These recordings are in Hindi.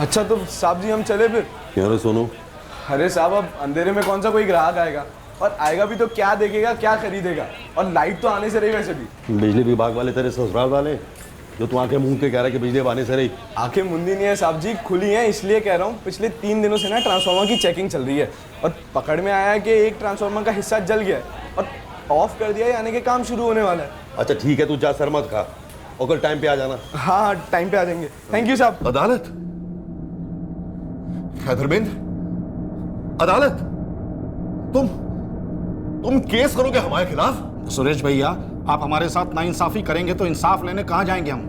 अच्छा तो साहब जी हम चले फिर। क्यों रे सोनू? अरे साहब अब अंधेरे में कौन सा कोई ग्राहक आएगा, और आएगा भी तो क्या देखेगा क्या खरीदेगा, और लाइट तो आने से रही वैसे भी। बिजली विभाग वाले तेरे ससुराल वाले जो तू आंखें मूंद के कह रहा है कि बिजली आने से रही। आंखें मुंदी नहीं है साहब जी, खुली हैं, इसलिए कह रहा हूँ। पिछले 3 दिनों से ना ट्रांसफार्मर की चेकिंग चल रही है और पकड़ में आया है कि एक ट्रांसफार्मर का हिस्सा जल गया है और ऑफ कर दिया है, यानी कि काम शुरू होने वाला है। अच्छा ठीक है, तू जा सर मत खा और कल टाइम पे आ जाना। हाँ टाइम पे आ जाएंगे। थैंक यू साहब। अदालत? हैदरबिंद, अदालत? तुम केस करोगे हमारे खिलाफ? सुरेश भैया, आप हमारे साथ नाइंसाफी करेंगे तो इंसाफ लेने कहाँ जाएंगे हम,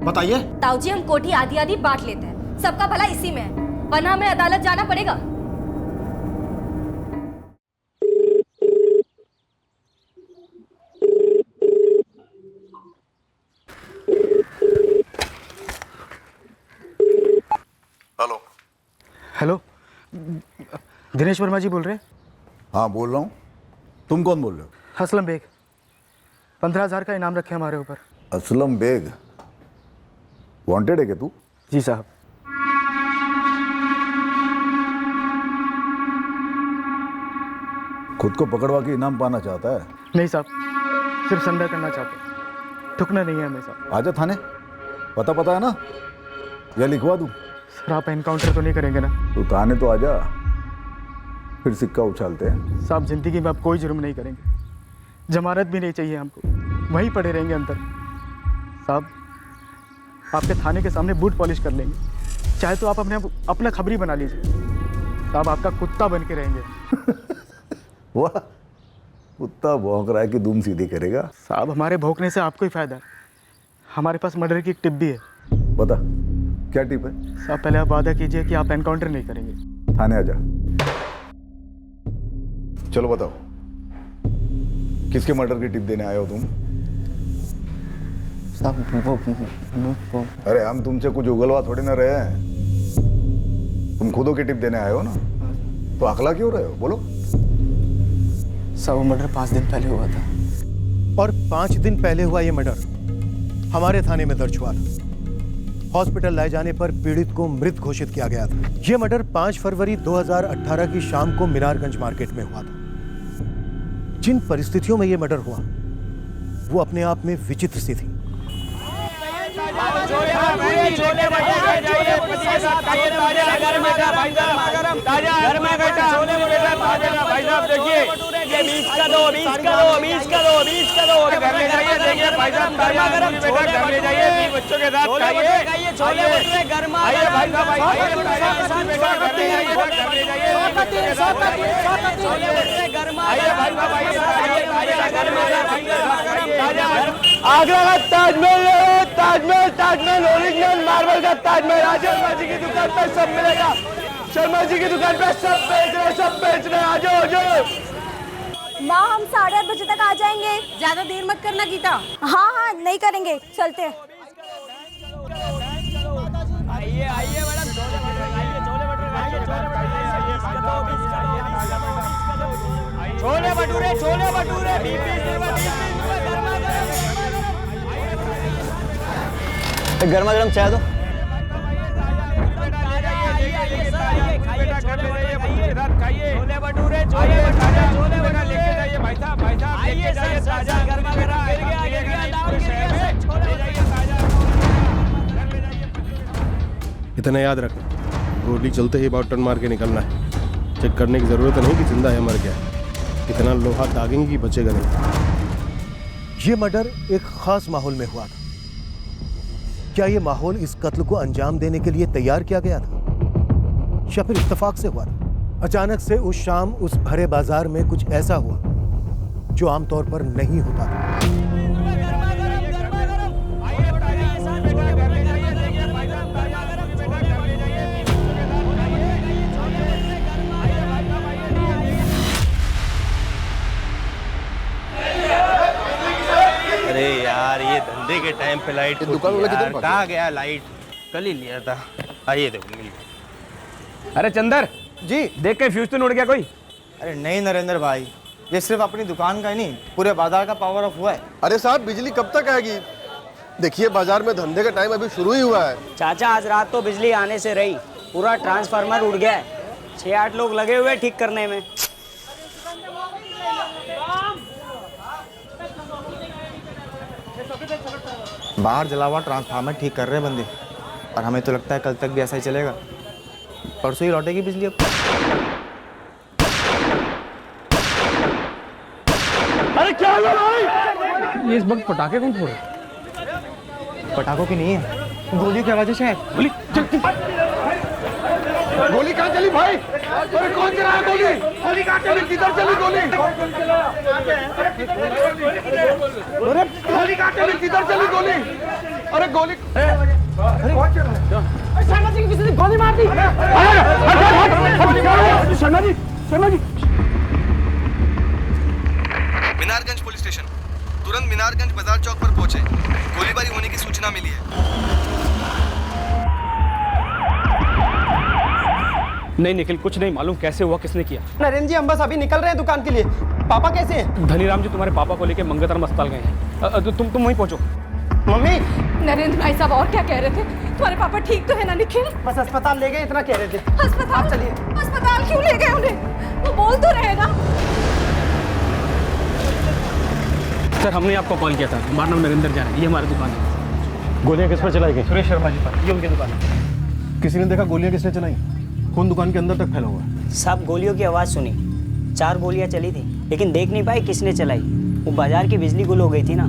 बताइए। ताऊ जी हम कोठी आधी आधी बांट लेते हैं, सबका भला इसी में है, वरना हमें अदालत जाना पड़ेगा। हेलो। हेलो, दिनेश वर्मा जी बोल रहे हैं? हाँ बोल रहा हूँ। तुम कौन बोल रहे हो? असलम बेग, 15,000 का इनाम रखे हमारे ऊपर। असलम बेग वांटेड है क्या तू? जी साहब। खुद को पकड़वा के इनाम पाना चाहता है? नहीं साहब, सिर्फ संडा करना चाहते हैं, ठुकना नहीं है हमें साहब। आजा थाने, पता है ना, या लिखवा दूँ? सर आप एनकाउंटर तो नहीं करेंगे ना? तू थाने तो आजा, फिर सिक्का उछालते हैं। साहब जिंदगी में आप कोई जुर्म नहीं करेंगे, जमानत भी नहीं चाहिए हमको, वहीं पड़े रहेंगे अंदर। साहब आपके थाने के सामने बूट पॉलिश कर लेंगे, चाहे तो आप अपना खबरी बना लीजिए। साहब आपका कुत्ता बन के रहेंगे। वाह, कुत्ता भौंक रहा है कि दुम सीधी करेगा। साहब हमारे भौंकने से आपको ही फायदा है, हमारे पास मर्डर की एक टिप भी है। बता क्या टिप है? साहब पहले आप वादा कीजिए कि आप एनकाउंटर नहीं करेंगे। थाने आजा। चलो बताओ, किसके मर्डर की टिप देने आए हो तुम? साहब अरे हम तुमसे कुछ उगलवा थोड़ी ना रहे हैं, तुम खुदों की टिप देने आए हो ना, तो अकला क्यों रहे हो? बोलो। साहब वो मर्डर 5 दिन पहले हुआ था। और 5 दिन पहले हुआ ये मर्डर हमारे थाने में दर्ज हुआ था। हॉस्पिटल लाए जाने पर पीड़ित को मृत घोषित किया गया था। यह मर्डर 5 फरवरी 2018 की शाम को मीनारगंज मार्केट में हुआ था। जिन परिस्थितियों में यह मर्डर हुआ वो अपने आप में विचित्र सी थी। आगरा का ताजमहल, ताजमहल ओरिजिनल मार्बल का ताजमहल। शर्मा जी की दुकान पे सब मिलेगा, शर्मा जी की दुकान पे सब बेच रहे। आ जाओ। माँ हम 8:30 बजे तक आ जाएंगे, ज्यादा देर मत करना गीता। हाँ नहीं करेंगे, चलते हैं। आइए मैडम, छोले भटूरे गर्मा गर्म चाय दो। छोले भटूरे लेके जाइए भाई साहब, लेके जाइए ताजा गर्मा गर्म। इतना याद रखना, गोली चलते ही बाउट टर्न मार के निकलना है। चेक करने की जरूरत नहीं कि जिंदा है मर गया, इतना लोहा दागेंगे कि बचेगा नहीं। यह मर्डर एक खास माहौल में हुआ था। क्या यह माहौल इस कत्ल को अंजाम देने के लिए तैयार किया गया था या फिर इत्तेफाक से हुआ था? अचानक से उस शाम उस भरे बाजार में कुछ ऐसा हुआ जो आमतौर पर नहीं होता था। अरे यार ये धंधे के टाइम पे लाइट दुकान वाला किधर कहाँ गया? लाइट कल ही लिया था। आइए देखो मिल गया। अरे चंदर जी, देख के फ्यूज तो उड़ गया कोई? अरे नहीं नरेंद्र भाई, ये सिर्फ अपनी दुकान का ही नहीं, पूरे बाजार का पावर ऑफ हुआ है। अरे साहब बिजली कब तक आएगी? देखिए बाजार में धंधे का टाइम अभी शुरू ही हुआ है। चाचा आज रात तो बिजली आने से रही, पूरा ट्रांसफार्मर उड़ गया है। 6-8 लोग लगे हुए ठीक करने में। बाहर जला हुआ ट्रांसफार्मर ठीक कर रहे हैं बंदे, और हमें तो लगता है कल तक भी ऐसा ही चलेगा। परसों ही लौटेगी बिजली। अब अरे क्या हुआ भाई? ये इस वक्त पटाखे कौन फोड़े? पटाखों की नहीं है, गोली की आवाज़ है शायद। गोली गोली कहाँ चली भाई? अरे कौन चलाया गोली? गोली कहाँ चली? किधर चली गोली? अरे गोली कहाँ चली? किधर चली गोली? अरे गोली शर्मा जी की किसी ने गोली मार दी। शर्मा जी, शर्मा जी। मीनारगंज पुलिस स्टेशन, तुरंत मीनारगंज बाजार चौक पर पहुंचे। गोलीबारी होने की सूचना मिली है। नहीं निखिल, कुछ नहीं मालूम कैसे हुआ, किसने किया। नरेंद्र जी हम बस अभी निकल रहे हैं दुकान के लिए। पापा कैसे हैं? धनीराम जी तुम्हारे पापा को लेके मंगलम अस्पताल गए हैं। तुम वहीं पहुंचो। मम्मी नरेंद्र भाई साहब और क्या कह रहे थे? तुम्हारे पापा ठीक तो है ना निखिल? बस अस्पताल ले गए, इतना कह रहे थे। अस्पताल? चलिए। अस्पताल क्यों ले गए उन्हें? वो बोल तो रहे ना। सर हमने आपको कॉल किया था, हमारा नाम नरेंद्र जैन है, ये हमारी दुकान है। गोलियां किस पर चलाई गई? सुरेश शर्मा जी पर, ये उनकी दुकान है। किसी ने देखा गोलियां किसने चलाई? कौन दुकान के अंदर तक फैला हुआ है? सब गोलियों की आवाज़ सुनी, 4 गोलियां चली थी, लेकिन देख नहीं पाए किसने चलाई। वो बाजार की बिजली गुल हो गई थी ना।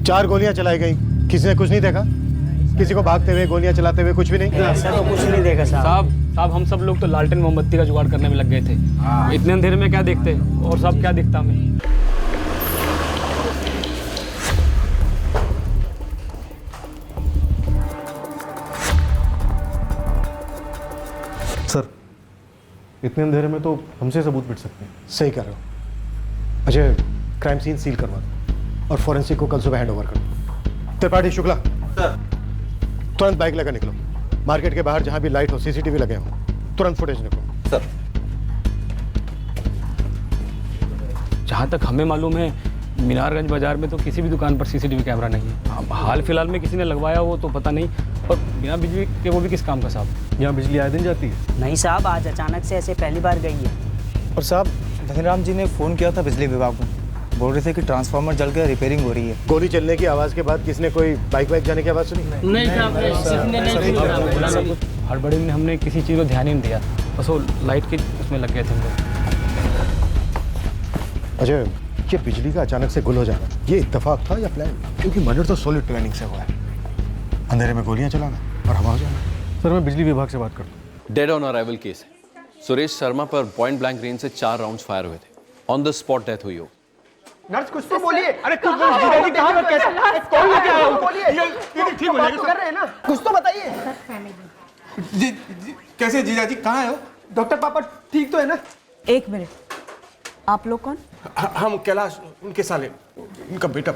4 गोलियां चलाई गई, किसी ने कुछ नहीं देखा? किसी को भागते हुए, गोलियां चलाते हुए कुछ भी नहीं? ऐसा तो कुछ नहीं देखा साहब। साहब हम सब लोग तो लालटेन मोमबत्ती का जुगाड़ करने में लग गए थे। इतने अंधेरे में क्या देखते, और सब क्या दिखता हमें। सर इतने अंधेरे में तो हमसे सबूत मिट सकते हैं। सही कर रहे हो। अजय, क्राइम सीन सील करवा दो और फॉरेंसिक को कल सुबह हैंड ओवर कर दो। त्रिपाठी शुक्ला सर, तुरंत बाइक लेकर निकलो। मार्केट के बाहर जहां भी लाइट हो, सीसीटीवी लगे हो, तुरंत फुटेज निकलो। सर जहाँ तक हमें मालूम है मीनारगंज बाजार में तो किसी भी दुकान पर सीसीटीवी कैमरा नहीं है। अब हाल फिलहाल में किसी ने लगवाया हो तो पता नहीं, और बिना बिजली के वो भी किस काम का साहब? यहाँ बिजली आए दिन जाती है? नहीं साहब, आज अचानक से ऐसे पहली बार गई है। और साहब धनीराम जी ने फ़ोन किया था बिजली विभाग को, बोल रहे थे कि ट्रांसफार्मर जल कर रिपेयरिंग हो रही है। गोली चलने की आवाज़ के बाद किसने कोई बाइक जाने की आवाज़ सुनी? नहीं साहब, हड़बड़ी में हमने किसी चीज़ को ध्यान ही नहीं दिया, बस वो लाइट के उसमें लग गए थे हम लोग। अजय, ये बिजली का अचानक से गुल हो जाना, ये इत्तेफाक था या प्लान? क्योंकि मर्डर तो सॉलिड प्लानिंग से हुआ है। अंधेरे में गोलियां चलाना और हवा हो जाना। सर मैं बिजली विभाग से बात करता हूँ। डेड ऑन अराइवल केस है। सुरेश शर्मा पर पॉइंट ब्लैंक रेंज से 4 राउंड्स फायर हुए थे। ऑन द स्पॉट डेथ हुई हो। नर्स कुछ तो बोलिए। अरे कुछ कहाँ कैसा कौन लेके आया हूँ? बोलिए, ठीक हो जाएगा। कर रहे हैं ना, कुछ तो बताइए। जी कैसे जीजा जी, कहाँ है वो? डॉक्टर पापा ठीक तो है ना? 1 मिनट, आप लोग कौन? हम कैलाश, उनके साले, उनका बेटा,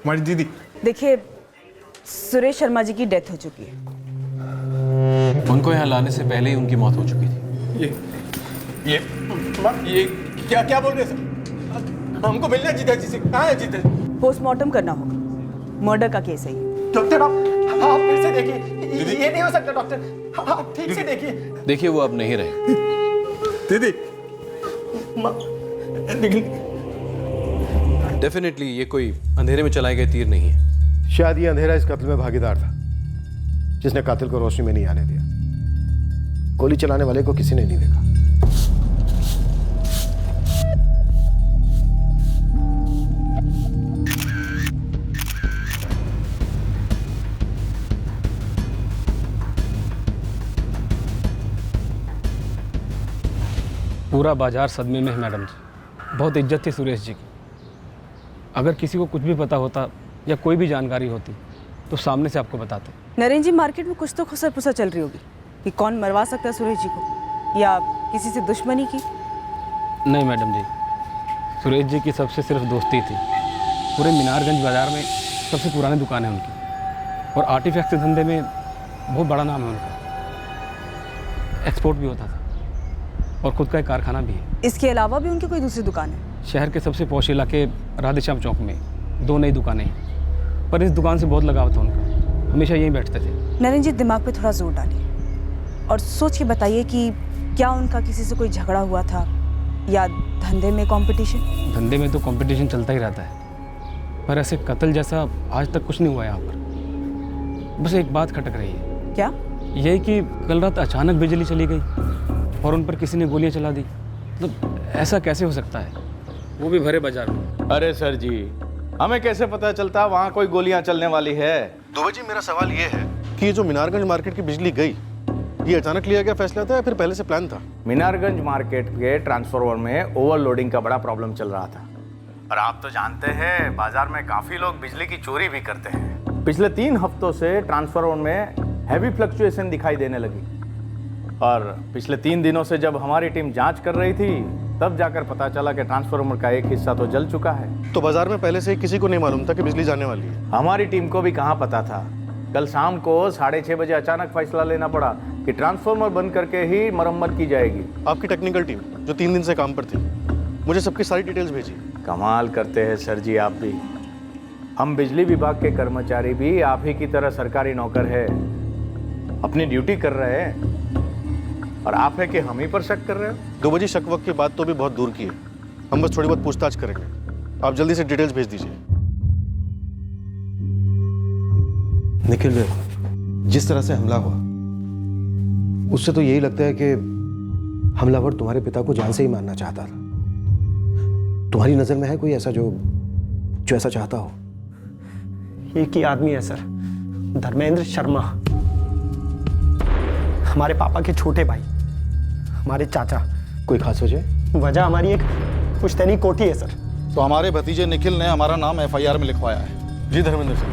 हमारी दीदी। देखिए, सुरेश शर्मा जी की डेथ हो चुकी है। उनको यहाँ लाने से पहले ही उनकी मौत हो चुकी थी। ये क्या बोल रहे हैं? हमको मिलना है जीजा जी से। कहाँ है जीजा? पोस्टमार्टम करना होगा, मर्डर का केस है ये। डॉक्टर आप फिर से देखिए, ये नहीं हो सकता डॉक्टर, आप ठीक से देखिए। देखिए वो अब नहीं रहे। दीदी डेफिनेटली ये कोई अंधेरे में चलाए गए तीर नहीं है। शायद ये अंधेरा इस कत्ल में भागीदार था, जिसने कातिल को रोशनी में नहीं आने दिया। गोली चलाने वाले को किसी ने नहीं देखा। पूरा बाजार सदमे में है मैडम जी। बहुत इज्जत थी सुरेश जी की। अगर किसी को कुछ भी पता होता या कोई भी जानकारी होती तो सामने से आपको बताते। नरेंद्र जी, मार्केट में कुछ तो खुसर पुसर चल रही होगी कि कौन मरवा सकता है सुरेश जी को, या किसी से दुश्मनी की? नहीं मैडम जी, सुरेश जी की सबसे सिर्फ दोस्ती थी। पूरे मीनारगंज बाजार में सबसे पुरानी दुकान है उनकी, और आर्टिफैक्ट्स के धंधे में बहुत बड़ा नाम है उनका। एक्सपोर्ट भी होता था और खुद का एक कारखाना भी है। इसके अलावा भी उनकी कोई दूसरी दुकान है? शहर के सबसे पौश इलाके राधेश्याम चौक में 2 नई दुकानें हैं, पर इस दुकान से बहुत लगाव था उनका, हमेशा यहीं बैठते थे। नरेंद्र जी, दिमाग पे थोड़ा जोर डालिए और सोच के बताइए कि क्या उनका किसी से कोई झगड़ा हुआ था या धंधे में कंपटीशन? धंधे में तो कंपटीशन चलता ही रहता है, पर ऐसे कत्ल जैसा आज तक कुछ नहीं हुआ यहाँ पर। बस एक बात खटक रही है। क्या? यही कि कल रात अचानक बिजली चली गई और उन पर किसी ने गोलियां चला दी। मतलब ऐसा कैसे हो सकता है, वो भी भरे बाजार में? अरे सर जी, हमें कैसे पता चलता वहाँ कोई गोलियां चलने वाली है? दुबे जी, मेरा सवाल ये है कि ये जो मीनारगंज मार्केट की बिजली गई, ये अचानक लिया गया फैसला था या फिर पहले से प्लान था? मीनारगंज मार्केट के ट्रांसफार्मर में ओवरलोडिंग का बड़ा प्रॉब्लम चल रहा था, और आप तो जानते हैं बाजार में काफी लोग बिजली की चोरी भी करते हैं। पिछले 3 हफ्तों से ट्रांसफार्मर में हैवी फ्लक्चुएशन दिखाई देने लगी, और पिछले 3 दिनों से जब हमारी टीम जांच कर रही थी तब जाकर पता चला कि ट्रांसफार्मर का एक हिस्सा तो जल चुका है। तो बाजार में पहले से किसी को नहीं मालूम था कि बिजली जाने वाली है? हमारी टीम को भी कहाँ पता था। कल शाम को 6:30 बजे अचानक फैसला लेना पड़ा कि ट्रांसफार्मर बंद करके ही मरम्मत की जाएगी। आपकी टेक्निकल टीम जो 3 दिन से काम पर थी, मुझे सबकी सारी डिटेल्स भेजी। कमाल करते हैं सर जी आप भी। हम बिजली विभाग के कर्मचारी भी आप ही की तरह सरकारी नौकर है, अपनी ड्यूटी कर रहे हैं, और आप है कि हम ही पर शक कर रहे हो? दुबे जी, शक वक्त की बात तो भी बहुत दूर की है, हम बस थोड़ी बहुत पूछताछ करेंगे। आप जल्दी से डिटेल्स भेज दीजिए। निखिल, जिस तरह से हमला हुआ उससे तो यही लगता है कि हमलावर तुम्हारे पिता को जान से ही मारना चाहता था। तुम्हारी नजर में है कोई ऐसा जो ऐसा चाहता हो? एक ही आदमी है सर, धर्मेंद्र शर्मा, हमारे पापा के छोटे भाई, हमारे चाचा। कोई खास वजह? वजह हमारी एक पुश्तैनी कोठी है सर। तो हमारे भतीजे निखिल ने हमारा नाम FIR में लिखवाया है। जी धर्मेंद्र सर,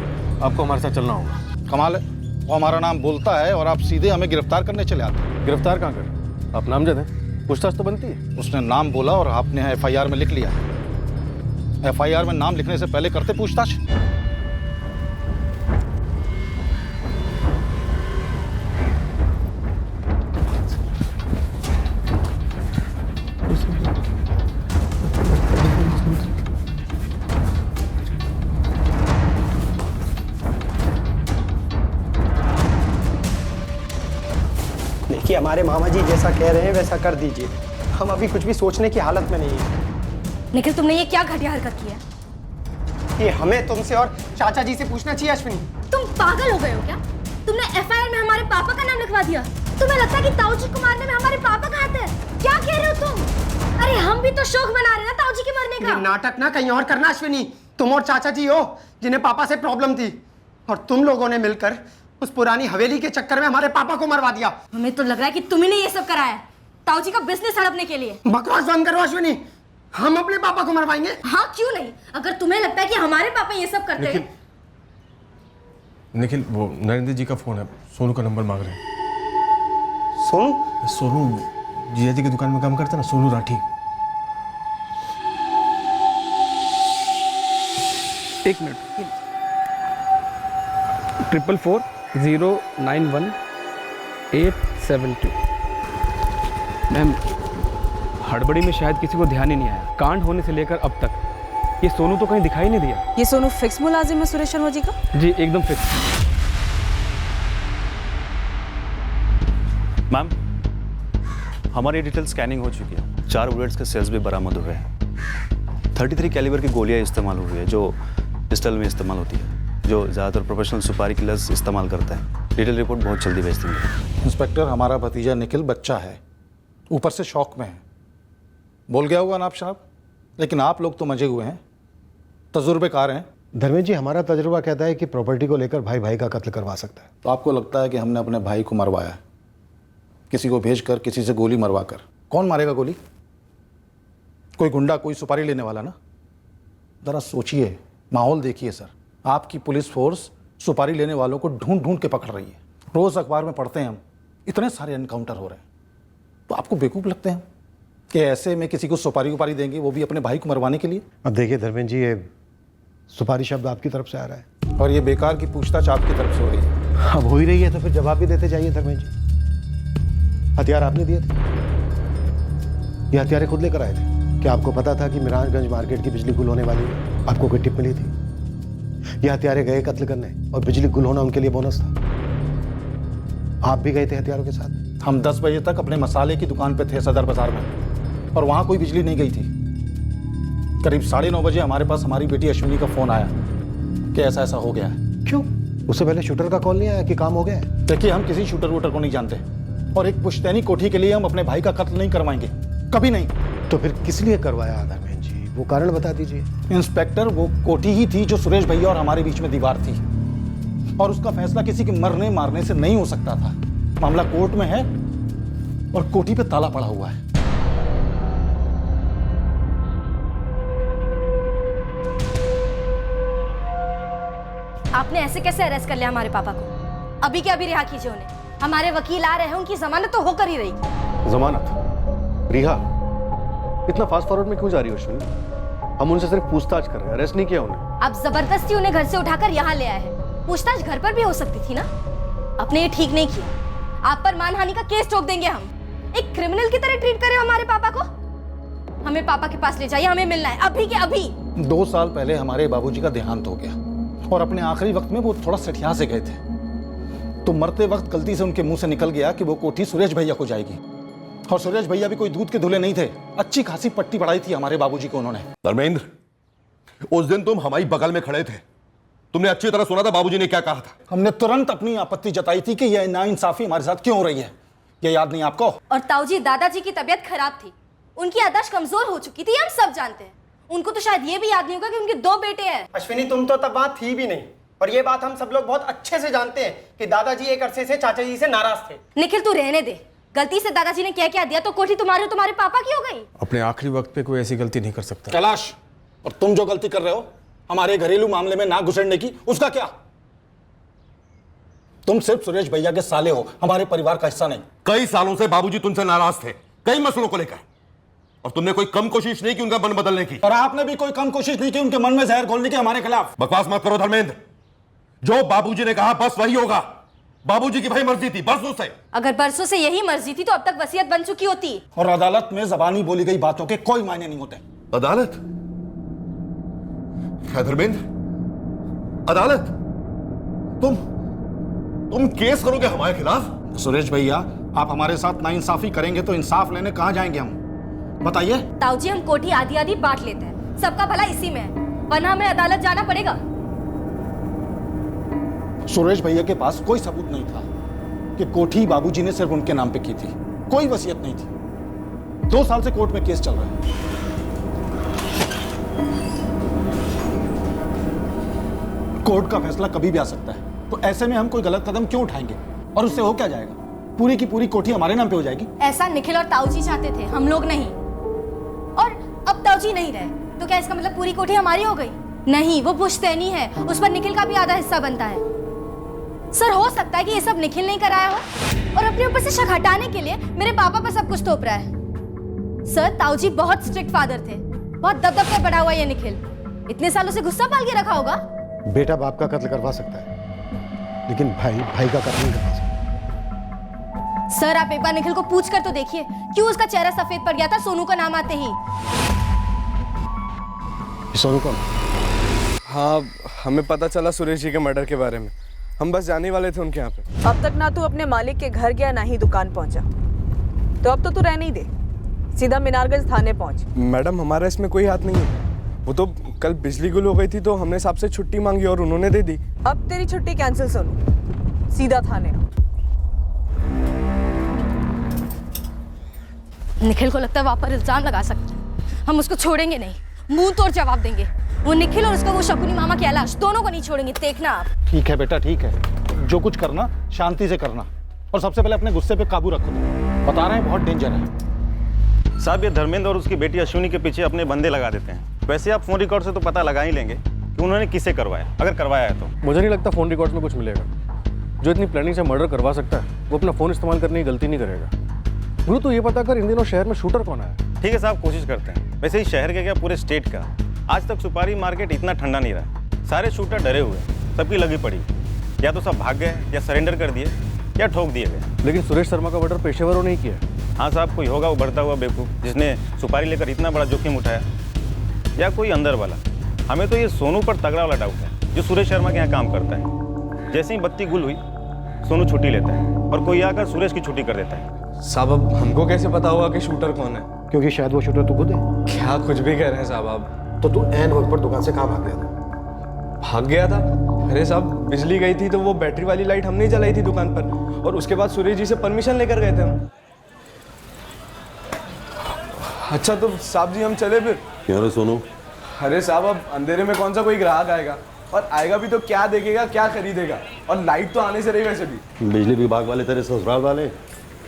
आपको हमारे साथ चलना होगा। कमाल है, वो हमारा नाम बोलता है और आप सीधे हमें गिरफ्तार करने चले आते हैं। गिरफ्तार कहाँ कर? आप नामजद हैं, पूछताछ तो बनती है। उसने नाम बोला और आपने FIR में लिख लिया। FIR में नाम लिखने से पहले करते पूछताछ? देखिए, हमारे मामा जी जैसा कह रहे हैं वैसा कर दीजिए, हम अभी कुछ भी सोचने की हालत में नहीं है। निखिल, तुमने ये क्या घटिया हरकत की है? ये हमें तुमसे और चाचा जी से पूछना चाहिए। अश्विनी, तुम पागल हो गए हो क्या? तुमने FIR में हमारे पापा का नाम लिखवा दिया। तुम्हें लगता है कि ताऊजी को मारने में हमारे पापा का हाथ है? क्या कह रहे हो तुम? अरे हम भी तो शौक बना रहे हैं ना ताऊजी के मरने का। नाटक ना कहीं और करना अश्विनी। तुम और चाचा जी हो जिन्हें पापा से प्रॉब्लम थी, और तुम लोगों ने मिलकर उस पुरानी हवेली के चक्कर में हमारे पापा को मरवा दिया। हमें तो लग रहा है कि तुम्ही ने ये सब कराया है ताऊजी का बिजनेस हड़पने के लिए। बकवास बंद करो अश्विनी, हम अपने पापा को मरवाएंगे। हाँ, क्यों नहीं? अगर तुम्हें लगता है कि हमारे पापा ये सब करते हैं। निखिल, वो नरेंद्र जी का फोन है, सोनू का नंबर मांग रहे हैं। सोनू जीजा जी की दुकान में काम करता है ना, सोनू राठी। एक मिनट, 444-091-872। मैम, हड़बड़ी में शायद किसी को ध्यान ही नहीं आया। कांड होने से लेकर अब तक ये सोनू तो कहीं दिखाई नहीं दिया। ये सोनू फिक्स मुलाजिम है सुरेश शर्मा जी का? जी एकदम फिक्स। मैम, हमारी डिटेल स्कैनिंग हो चुकी है। 4 बुलेट्स के सेल्स भी बरामद हुए हैं। 33 कैलिबर की गोलियां इस्तेमाल हुई है जो पिस्टल में इस्तेमाल होती है, जो ज़्यादातर प्रोफेशनल सुपारी किलर्स इस्तेमाल करता है। डिटेल रिपोर्ट बहुत जल्दी भेज देंगे। इंस्पेक्टर, हमारा भतीजा निखिल बच्चा है, ऊपर से शौक में है, बोल गया होगा ना आप साहब, लेकिन आप लोग तो मजे हुए हैं, तजुर्बेकार हैं। धर्मेंद्र जी, हमारा तजुर्बा कहता है कि प्रॉपर्टी को लेकर भाई भाई का कत्ल करवा सकता है। तो आपको लगता है कि हमने अपने भाई को मरवाया है, किसी को भेजकर, किसी से गोली मरवा कर? कौन मारेगा गोली? कोई गुंडा, कोई सुपारी लेने वाला ना। ज़रा सोचिए, माहौल देखिए सर। आपकी पुलिस फोर्स सुपारी लेने वालों को ढूंढ ढूंढ के पकड़ रही है। रोज़ अखबार में पढ़ते हैं हम, इतने सारे एनकाउंटर हो रहे हैं। तो आपको बेवकूफ़ लगते हैं कि ऐसे में किसी को सुपारी उपारी देंगे, वो भी अपने भाई को मरवाने के लिए? अब देखिए धर्मेंद्र जी, ये सुपारी शब्द आपकी तरफ से आ रहा है और ये बेकार की पूछताछ आपकी तरफ से हो रही है। अब हो ही रही है तो फिर जवाब भी देते जाइए धर्मेंद्र जी। हथियार आपने दिए थे, ये हथियारें खुद लेकर आए थे? क्या आपको पता था कि मीनारगंज मार्केट की बिजली गुल होने वाली है? आपको कोई टिप मिली थी? ये हत्यारे गए कत्ल करने और बिजली गुल होना उनके लिए बोनस था। आप भी गए थे हथियारों के साथ? हम 10 बजे तक अपने मसाले की दुकान पे थे सदर बाजार में, और वहां कोई बिजली नहीं गई थी। करीब 9:30 बजे हमारे पास हमारी बेटी अश्विनी का फोन आया कि ऐसा ऐसा हो गया है। क्यों? उससे पहले शूटर का कॉल नहीं आया कि काम हो गया है? देखिए, हम किसी शूटर वूटर को नहीं जानते, और एक पुश्तैनी कोठी के लिए हम अपने भाई का कत्ल नहीं करवाएंगे, कभी नहीं। तो फिर किस लिए करवाया धर्मेंद्र जी? वो कारण बता दीजिए। इंस्पेक्टर, वो कोठी ही थी जो सुरेश भैया और हमारे बीच में दीवार थी, और उसका फैसला किसी के मरने मारने से नहीं हो सकता था। मामला कोर्ट में है और कोठी पे ताला पड़ा हुआ है। आपने ऐसे कैसे अरेस्ट कर लिया हमारे पापा को? अभी के अभी रिहा कीजिए उन्हें। हमारे वकील आ रहे हैं, उनकी जमानत तो होकर ही रहेगी। जमानत? रिहा? इतना फास्ट फॉरवर्ड में क्यों जा रही हो अश्विनी? हम उनसे सिर्फ पूछताछ कर रहे हैं, अरेस्ट नहीं किया उन्हें। आप जबरदस्ती उन्हें घर से उठाकर यहाँ ले आए हैं। पूछताछ घर पर भी हो सकती थी ना। आपने ये ठीक नहीं किया। आप पर मानहानि का केस ठोक देंगे हम। एक क्रिमिनल की तरह ट्रीट करे हमारे पापा को। हमें पापा के पास ले जाइए, हमें मिलना है अभी के अभी। 2 साल पहले हमारे बाबूजी का देहांत हो गया, और अपने आखिरी वक्त में वो थोड़ा सठिया से गए थे, तो मरते वक्त गलती से उनके मुंह से निकल गया कि वो कोठी सुरेश भैया को जाएगी। और सुरेश भैया भी कोई दूध के धुले नहीं थे, अच्छी खासी पट्टी पढ़ाई थी हमारे बाबूजी को उन्होंने। धर्मेंद्र, उस दिन तुम हमारी बगल में खड़े थे, तुमने अच्छी तरह सुना था बाबूजी ने क्या कहा था। हमने तुरंत अपनी आपत्ति जताई थी कि यह नाइंसाफी हमारे साथ क्यों हो रही है। यह याद नहीं आपको? और ताऊजी, दादाजी की तबीयत खराब थी, उनकी याददाश्त कमजोर हो चुकी थी, हम सब जानते हैं। उनको तो शायद ये भी याद नहीं होगा कि उनके 2 बेटे हैं। अश्विनी, तुम तो तब वहां थी भी नहीं, और ये बात हम सब लोग बहुत अच्छे से जानते हैं कि दादाजी एक अरसे से चाचा जी से नाराज थे। निखिल, तू रहने दे। गलती से दादाजी ने क्या दिया तो कोठी तुम्हारे पापा की हो गई। अपने आखिरी वक्त पे कोई ऐसी गलती नहीं कर सकता। कैलाश, और तुम जो गलती कर रहे हो हमारे घरेलू मामले में नाक घुसेड़ने की, उसका क्या? तुम सिर्फ सुरेश भैया के साले हो, हमारे परिवार का हिस्सा नहीं। कई सालों से बाबूजी तुमसे नाराज थे, कई मसलों को लेकर, और तुमने कोई कम कोशिश नहीं की उनका मन बदलने की। और आपने भी कोई कम कोशिश नहीं की उनके मन में जहर घोलने की हमारे खिलाफ। बकवास मत करो धर्मेंद्र, जो बाबूजी ने कहा बस वही होगा। बाबूजी की भाई मर्जी थी, बरसों से। अगर बरसों से यही मर्जी थी तो अब तक वसीयत बन चुकी होती। और अदालत में जबानी बोली गई बातों के कोई मायने नहीं होते। अदालत? धर्मेंद्र, अदालत? तुम केस करोगे हमारे खिलाफ? सुरेश भैया, आप हमारे साथ नाइंसाफी करेंगे तो इंसाफ लेने कहां जाएंगे हम, बताइए? ताऊजी, हम कोठी आधी आधी बांट लेते हैं, सबका भला इसी में है, वरना हमें अदालत जाना पड़ेगा। सुरेश भैया के पास कोई सबूत नहीं था कि कोठी बाबूजी ने सिर्फ उनके नाम पे की थी, कोई वसीयत नहीं थी। 2 साल से कोर्ट में केस चल रहा है। कोर्ट का फैसला कभी भी आ सकता है, तो ऐसे में हम कोई गलत कदम क्यों उठाएंगे? और उससे हो क्या जाएगा? पूरी की पूरी कोठी हमारे नाम पे हो जाएगी। ऐसा निखिल और ताऊजी चाहते थे, हम लोग नहीं। और अब ताऊजी नहीं रहे तो क्या इसका मतलब पूरी कोठी हमारी हो गई? नहीं, वो पुश्तैनी है, उस पर निखिल का भी आधा हिस्सा बनता है। सर, हो सकता है कि ये सब निखिल नहीं कराया हो, और अपने ऊपर से शक हटाने के लिए मेरे पापा पर सब कुछ थोप रहा है। सर, ताऊजी बहुत स्ट्रिक्ट फादर थे, बहुत दबदब कर बड़ा हुआ ये निखिल। इतने सालों से गुस्सा पाल के रखा होगा। बेटा बाप का कत्ल करवा सकता है, लेकिन भाई भाई का कत्ल नहीं करवा सकता। सर, आप एक बार निखिल को पूछ कर तो देखिए, क्यों उसका चेहरा सफेद पड़ गया था सोनू का नाम आते ही। सोनू कौन? हाँ, हमें पता चला सुरेश जी के मर्डर के बारे में, हम बस जाने वाले थे उनके यहाँ पे। अब तक ना तू अपने मालिक के घर गया, ना ही दुकान पहुंचा, तो अब तो तू रहने ही दे, सीधा मीनारगंज थाने पहुंच। मैडम, हमारा इसमें कोई हाथ नहीं है। वो तो कल बिजली गुल हो गई थी तो हमने साहब से छुट्टी मांगी और उन्होंने दे दी। अब तेरी छुट्टी कैंसिल सोनू, सीधा थाने। निखिल को लगता है वहां पर इल्जाम लगा सकते हैं, हम उसको छोड़ेंगे नहीं, मुंह तोड़ जवाब देंगे। वो निखिल और उसका वो शकुनी मामा कैलाश, दोनों को नहीं छोड़ेंगे, देखना आप। ठीक है बेटा, ठीक है, जो कुछ करना शांति से करना, और सबसे पहले अपने गुस्से पे काबू रखो। बता रहे हैं बहुत डेंजर है। साहब, ये धर्मेंद्र और उसकी बेटी अश्विनी के पीछे अपने बंदे लगा देते हैं। वैसे आप फोन रिकॉर्ड से तो पता लगा ही लेंगे कि उन्होंने किसे करवाया, अगर करवाया है तो। मुझे नहीं लगता फोन रिकॉर्ड में कुछ मिलेगा। जो इतनी प्लानिंग से मर्डर करवा सकता है वो अपना फोन इस्तेमाल करने की गलती नहीं करेगा। गुरु, तो ये पता कर इन दिनों शहर में शूटर कौन है? ठीक है साहब, कोशिश करते हैं। वैसे ही शहर के क्या, पूरे स्टेट का आज तक सुपारी मार्केट इतना ठंडा नहीं रहा। सारे शूटर डरे हुए, सबकी लगी पड़ी, या तो सब भाग गए, या सरेंडर कर दिए, या ठोक दिए गए। लेकिन सुरेश शर्मा का मर्डर पेशेवरों ने किया। हाँ साहब, कोई होगा उभरता हुआ बेवकूफ़ जिसने सुपारी लेकर इतना बड़ा जोखिम उठाया, या कोई अंदर वाला। हमें तो ये सोनू पर तगड़ा वाला डाउट है। जो सुरेश शर्मा के यहाँ काम करता है। जैसे ही बत्ती गुल हुई सोनू छुट्टी लेता है और कोई आकर सुरेश की छुट्टी कर देता है। साहब अब हमको कैसे पता होगा कि शूटर कौन है? क्योंकि शायद वो शूटर तू खुद है। क्या कुछ भी कह रहे हैं साहब आप? तो तू ऐन वक्त पर दुकान से कहाँ भाग गया था? भाग गया था? अरे साहब बिजली गई थी तो वो बैटरी वाली लाइट हमने ही जलाई थी दुकान पर, और उसके बाद सुरेश जी से परमिशन लेकर गए थे हम। अच्छा तो साहब जी हम चले फिर? क्यों रे सोनू? अरे साहब अब अंधेरे में कौन सा कोई ग्राहक आएगा, और आएगा भी तो क्या देखेगा क्या खरीदेगा, और लाइट तो आने से रही वैसे भी। बिजली विभाग वाले तेरे ससुराल वाले